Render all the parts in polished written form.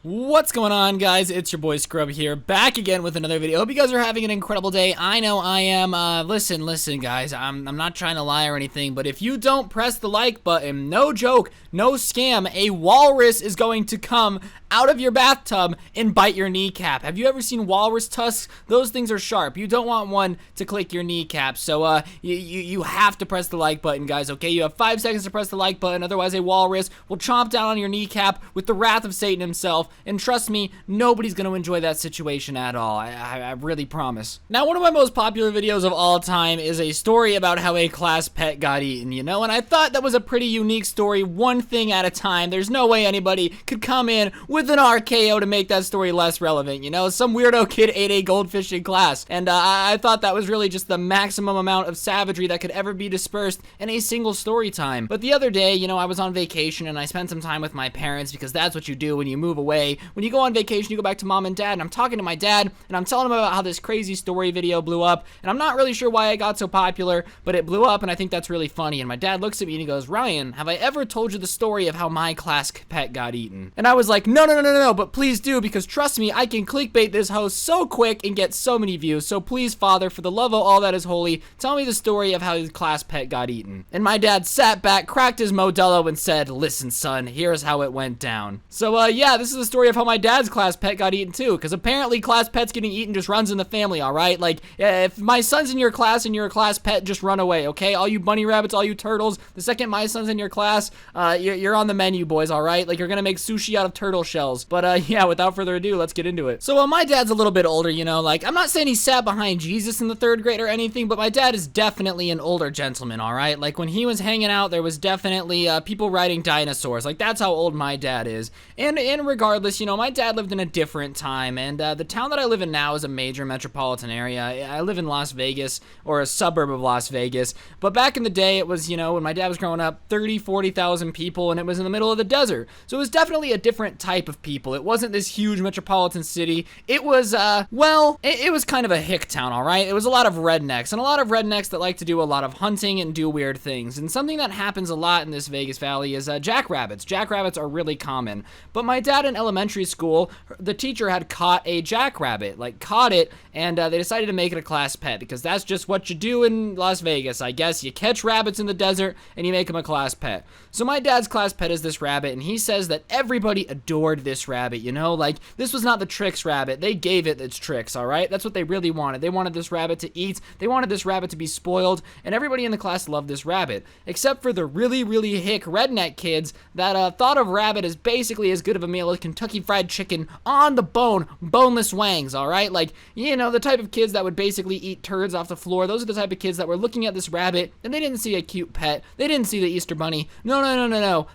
What's going on, guys? It's your boy Scrub here, back again with another video. Hope you guys are having an incredible day. I know I am. Listen, guys. I'm not trying to lie or anything, but if you don't press the like button, no joke, no scam, a walrus is going to come out of your bathtub and bite your kneecap. Have you ever seen walrus tusks? Those things are sharp. You don't want one to click your kneecap. So you have to press the like button, guys. Okay, you have 5 seconds to press the like button. Otherwise, a walrus will chomp down on your kneecap with the wrath of Satan himself. And trust me, nobody's going to enjoy that situation at all. I really promise. Now, one of my most popular videos of all time is a story about how a class pet got eaten, you know? And I thought that was a pretty unique story, one thing at a time. There's no way anybody could come in with an RKO to make that story less relevant, you know? Some weirdo kid ate a goldfish in class. And I thought that was really just the maximum amount of savagery that could ever be dispersed in a single story time. But the other day, you know, I was on vacation and I spent some time with my parents because that's what you do when you move away. When you go on vacation, you go back to mom and dad, and I'm talking to my dad, and I'm telling him about how this crazy story video blew up, and I'm not really sure why it got so popular, but it blew up, and I think that's really funny. And my dad looks at me and he goes, "Ryan, have I ever told you the story of how my class pet got eaten?" And I was like, no, but please do, because trust me, I can clickbait this host so quick and get so many views. So please, Father, for the love of all that is holy, tell me the story of how his class pet got eaten. And my dad sat back, cracked his Modelo, and said, "Listen, son, here's how it went down." So, yeah, this is the story of how my dad's class pet got eaten too, because apparently class pets getting eaten just runs in the family, alright? Like, if my son's in your class and you're a class pet, just run away, okay? All you bunny rabbits, all you turtles, the second my son's in your class, you're on the menu, boys, alright? Like, you're gonna make sushi out of turtle shells. But, yeah, without further ado, let's get into it. So, my dad's a little bit older, you know, like, I'm not saying he sat behind Jesus in the 3rd grade or anything, but my dad is definitely an older gentleman, alright? Like, when he was hanging out, there was definitely, people riding dinosaurs. Like, that's how old my dad is. And regardless, you know, my dad lived in a different time, and the town that I live in now is a major metropolitan area. I live in Las Vegas, or a suburb of Las Vegas, but back in the day, it was, you know, when my dad was growing up, 40,000 people, and it was in the middle of the desert. So it was definitely a different type of people. It wasn't this huge metropolitan city. It was, well, it was kind of a hick town, all right? It was a lot of rednecks, and a lot of rednecks that like to do a lot of hunting and do weird things. And something that happens a lot in this Vegas Valley is jackrabbits. Jackrabbits are really common. But my dad in elementary school, the teacher had caught a jackrabbit, like caught it, and they decided to make it a class pet because that's just what you do in Las Vegas, I guess. You catch rabbits in the desert and you make them a class pet. So my dad's class pet is this rabbit, and he says that everybody adored this rabbit, you know? Like, this was not the tricks rabbit. They gave it its tricks, all right? That's what they really wanted. They wanted this rabbit to eat. They wanted this rabbit to be spoiled, and everybody in the class loved this rabbit, except for the really, really hick redneck kids that thought of rabbit as basically as good of a meal as Kentucky Fried Chicken on the bone, boneless wangs, all right? Like, you know, the type of kids that would basically eat turds off the floor. Those are the type of kids that were looking at this rabbit, and they didn't see a cute pet. They didn't see the Easter Bunny. No.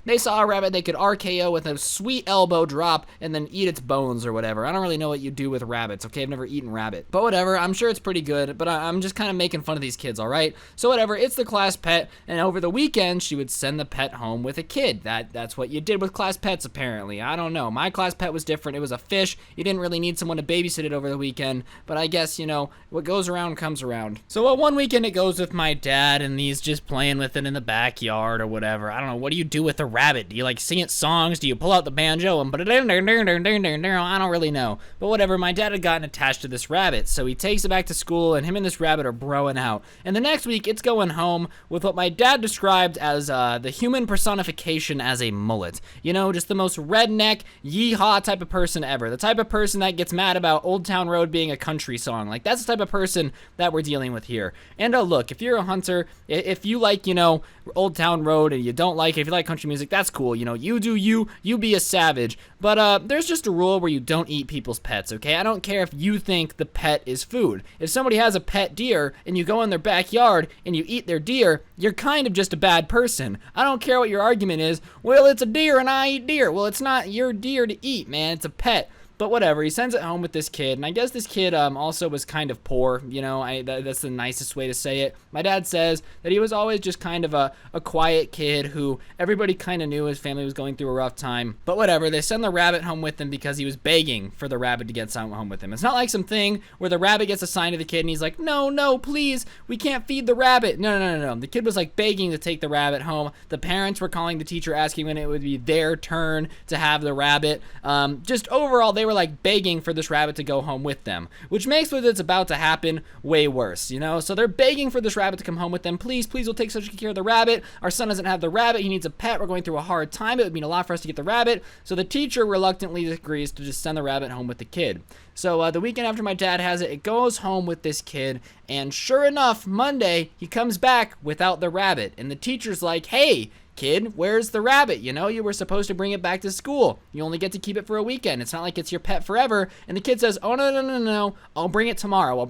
They saw a rabbit they could RKO with a sweet elbow drop and then eat its bones or whatever. I don't really know what you do with rabbits, okay? I've never eaten rabbit. But whatever, I'm sure it's pretty good, but I'm just kind of making fun of these kids, all right? So whatever, it's the class pet, and over the weekend, she would send the pet home with a kid. That's what you did with class pets, apparently. I don't know. My class pet was different. It was a fish. You didn't really need someone to babysit it over the weekend, but I guess, you know, what goes around comes around. So one weekend it goes with my dad, and he's just playing with it in the backyard or whatever. I don't know. What do you do with a rabbit? Do you, like, sing it songs? Do you pull out the banjo and I don't really know. But whatever, my dad had gotten attached to this rabbit, so he takes it back to school, and him and this rabbit are broing out. And the next week, it's going home with what my dad described as the human personification as a mullet. You know, just the most redneck, yeehaw type of person ever. The type of person that gets mad about Old Town Road being a country song. Like, that's the type of person that we're dealing with here. And look, if you're a hunter, if you like, you know, Old Town Road and you don't like it, if you like country music, that's cool. You know, you do you be a savage. But there's just a rule where you don't eat people's pets, okay? I don't care if you think the pet is food. If somebody has a pet deer and you go in their backyard and you eat their deer, you're kind of just a bad person. I don't care what your argument is. Well, it's a deer and I eat deer. Well, it's not your deer to eat, man. It's a pet. But whatever, he sends it home with this kid, and I guess this kid also was kind of poor, you know, that's the nicest way to say it. My dad says that he was always just kind of a quiet kid who everybody kind of knew his family was going through a rough time. But whatever, they send the rabbit home with him because he was begging for the rabbit to get sent home with him. It's not like something where the rabbit gets assigned to the kid and he's like, no, please, we can't feed the rabbit. No. The kid was like begging to take the rabbit home. The parents were calling the teacher asking when it would be their turn to have the rabbit. Just overall, they were like begging for this rabbit to go home with them, which makes what it's about to happen way worse, you know? So they're begging for this rabbit to come home with them. Please, we'll take such good care of the rabbit. Our son doesn't have the rabbit. He needs a pet. We're going through a hard time. It would mean a lot for us to get the rabbit. So the teacher reluctantly agrees to just send the rabbit home with the kid. So the weekend after my dad has it, it goes home with this kid, and sure enough, Monday, he comes back without the rabbit, and the teacher's like, hey, kid, where's the rabbit? You know, you were supposed to bring it back to school. You only get to keep it for a weekend. It's not like it's your pet forever. And the kid says, oh, no. I'll bring it tomorrow.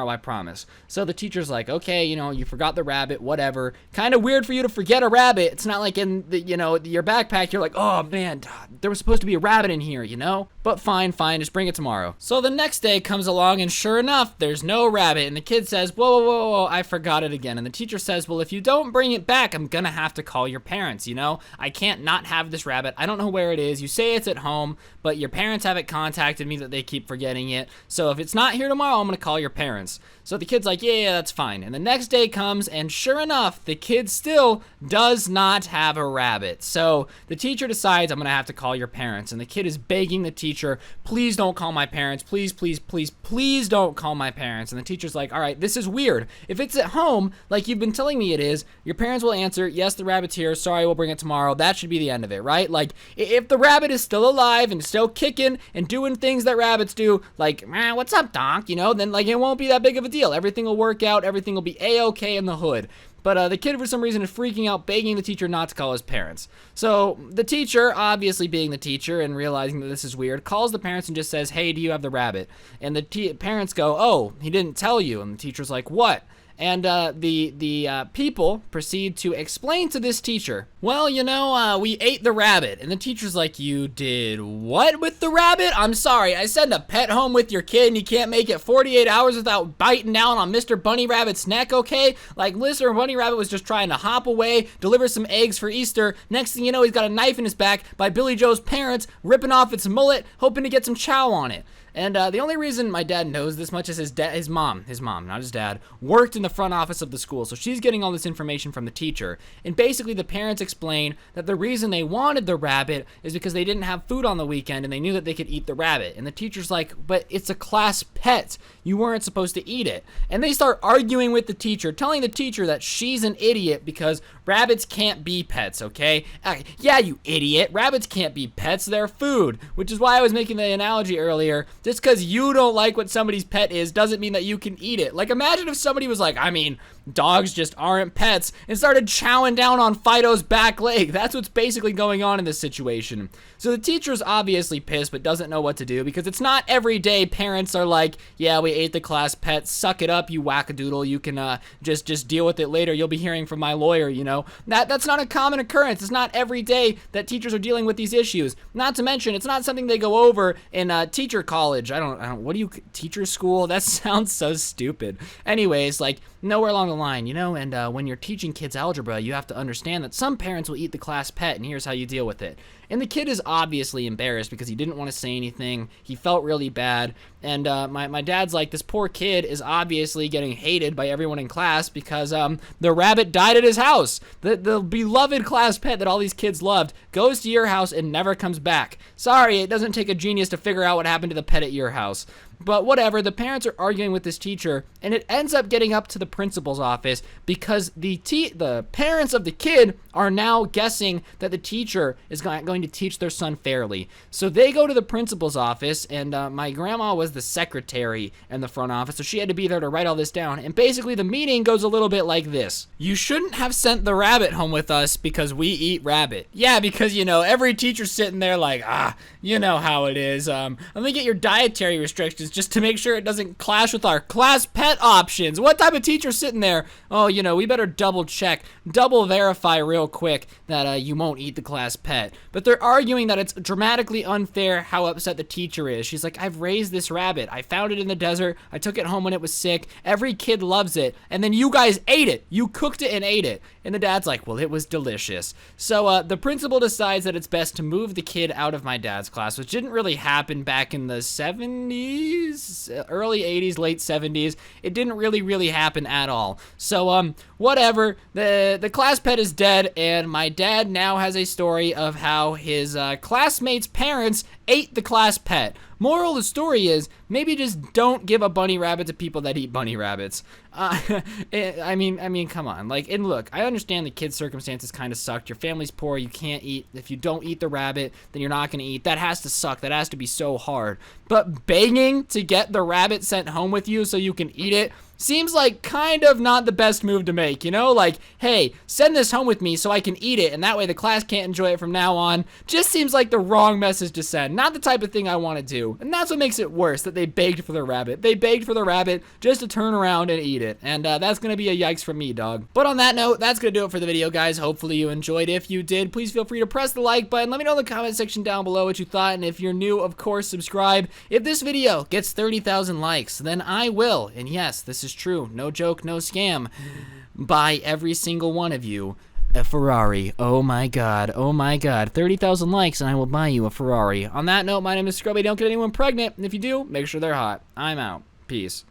I promise. So the teacher's like, okay, you know, you forgot the rabbit, whatever. Kind of weird for you to forget a rabbit. It's not like in the, you know, your backpack, you're like, oh man, there was supposed to be a rabbit in here, you know? But fine, just bring it tomorrow. So the next day comes along and sure enough, there's no rabbit. And the kid says, whoa, I forgot it again. And the teacher says, well, if you don't bring it back, I'm gonna have to call your parents, you know? I can't not have this rabbit. I don't know where it is. You say it's at home, but your parents haven't contacted me that they keep forgetting it. So if it's not here tomorrow, I'm gonna call your parents. So the kid's like, yeah, that's fine. And the next day comes, and sure enough, the kid still does not have a rabbit. So the teacher decides, I'm gonna have to call your parents. And the kid is begging the teacher, please don't call my parents. Please don't call my parents. And the teacher's like, all right, this is weird. If it's at home, like you've been telling me it is, your parents will answer, yes, the rabbit's here. Sorry, we'll bring it tomorrow. That should be the end of it, right? Like, if the rabbit is still alive and still kicking and doing things that rabbits do, like, man, what's up, Doc? You know, then like it won't be that big of a deal. Everything will work out. Everything will be A-okay in the hood. But the kid, for some reason, is freaking out, begging the teacher not to call his parents. So the teacher, obviously being the teacher and realizing that this is weird, calls the parents and just says, hey, do you have the rabbit? And the parents go, oh, he didn't tell you. And the teacher's like, what? And the people proceed to explain to this teacher, well, you know, we ate the rabbit. And the teacher's like, you did what with the rabbit? I'm sorry, I send a pet home with your kid and you can't make it 48 hours without biting down on Mr. Bunny Rabbit's neck, okay? Like, Mr. Bunny Rabbit was just trying to hop away, deliver some eggs for Easter. Next thing you know, he's got a knife in his back by Billy Joe's parents, ripping off its mullet, hoping to get some chow on it. And the only reason my dad knows this much is his mom, not his dad, worked in the front office of the school. So she's getting all this information from the teacher. And basically the parents explain that the reason they wanted the rabbit is because they didn't have food on the weekend and they knew that they could eat the rabbit. And the teacher's like, but it's a class pet. You weren't supposed to eat it. And they start arguing with the teacher, telling the teacher that she's an idiot because rabbits can't be pets, okay? Yeah, you idiot. Rabbits can't be pets. They're food. Which is why I was making the analogy earlier. Just because you don't like what somebody's pet is doesn't mean that you can eat it. Like, imagine if somebody was like, I mean, dogs just aren't pets, and started chowing down on Fido's back leg. That's what's basically going on in this situation. So the teacher's obviously pissed, but doesn't know what to do, because it's not every day parents are like, yeah, we ate the class pet, suck it up, you wackadoodle, you can just deal with it later, you'll be hearing from my lawyer, you know? That's not a common occurrence. It's not every day that teachers are dealing with these issues. Not to mention, it's not something they go over in teacher college. I don't, what do you, teacher school? That sounds so stupid. Anyways, like, nowhere along the line, you know? And when you're teaching kids algebra, you have to understand that some parents will eat the class pet, and here's how you deal with it. And the kid is obviously embarrassed because he didn't want to say anything. He felt really bad. And my dad's like, this poor kid is obviously getting hated by everyone in class because the rabbit died at his house. The beloved class pet that all these kids loved goes to your house and never comes back. Sorry, it doesn't take a genius to figure out what happened to the pet at your house. But whatever, the parents are arguing with this teacher, and it ends up getting up to the principal's office because the parents of the kid are now guessing that the teacher is going to teach their son fairly. So they go to the principal's office, and my grandma was the secretary in the front office, so she had to be there to write all this down. And basically the meeting goes a little bit like this. You shouldn't have sent the rabbit home with us because we eat rabbit. Yeah, because, you know, every teacher's sitting there like, you know how it is. Let me get your dietary restrictions just to make sure it doesn't clash with our class pet options. What type of teacher's sitting there? Oh, you know, we better double check, double verify real quick that you won't eat the class pet. But they're arguing that it's dramatically unfair how upset the teacher is. She's like, I've raised this rabbit. I found it in the desert. I took it home when it was sick. Every kid loves it. And then you guys ate it. You cooked it and ate it. And the dad's like, well, it was delicious. So the principal decides that it's best to move the kid out of my dad's class, which didn't really happen back in the 70s, early 80s, late 70s. It didn't really happen at all. So whatever, the class pet is dead, and my dad now has a story of how his classmates' parents ate the class pet. Moral of the story is, maybe just don't give a bunny rabbit to people that eat bunny rabbits. I mean, come on. Like, and look, I understand the kid's circumstances kind of sucked. Your family's poor, you can't eat. If you don't eat the rabbit, then you're not gonna eat. That has to suck. That has to be so hard. But begging to get the rabbit sent home with you so you can eat it seems like kind of not the best move to make, you know? Like, hey, send this home with me so I can eat it, and that way the class can't enjoy it from now on. Just seems like the wrong message to send. Not the type of thing I want to do. And that's what makes it worse, that they begged for the rabbit. They begged for the rabbit just to turn around and eat it. And that's going to be a yikes from me, dog. But on that note, that's going to do it for the video, guys. Hopefully you enjoyed. If you did, please feel free to press the like button. Let me know in the comment section down below what you thought. And if you're new, of course, subscribe. If this video gets 30,000 likes, then I will, and yes, this is true, no joke, no scam, buy every single one of you a Ferrari. Oh my god, 30,000 likes and I will buy you a Ferrari. On that note, my name is Scrubby. Don't get anyone pregnant, and if you do, make sure they're hot. I'm out. Peace.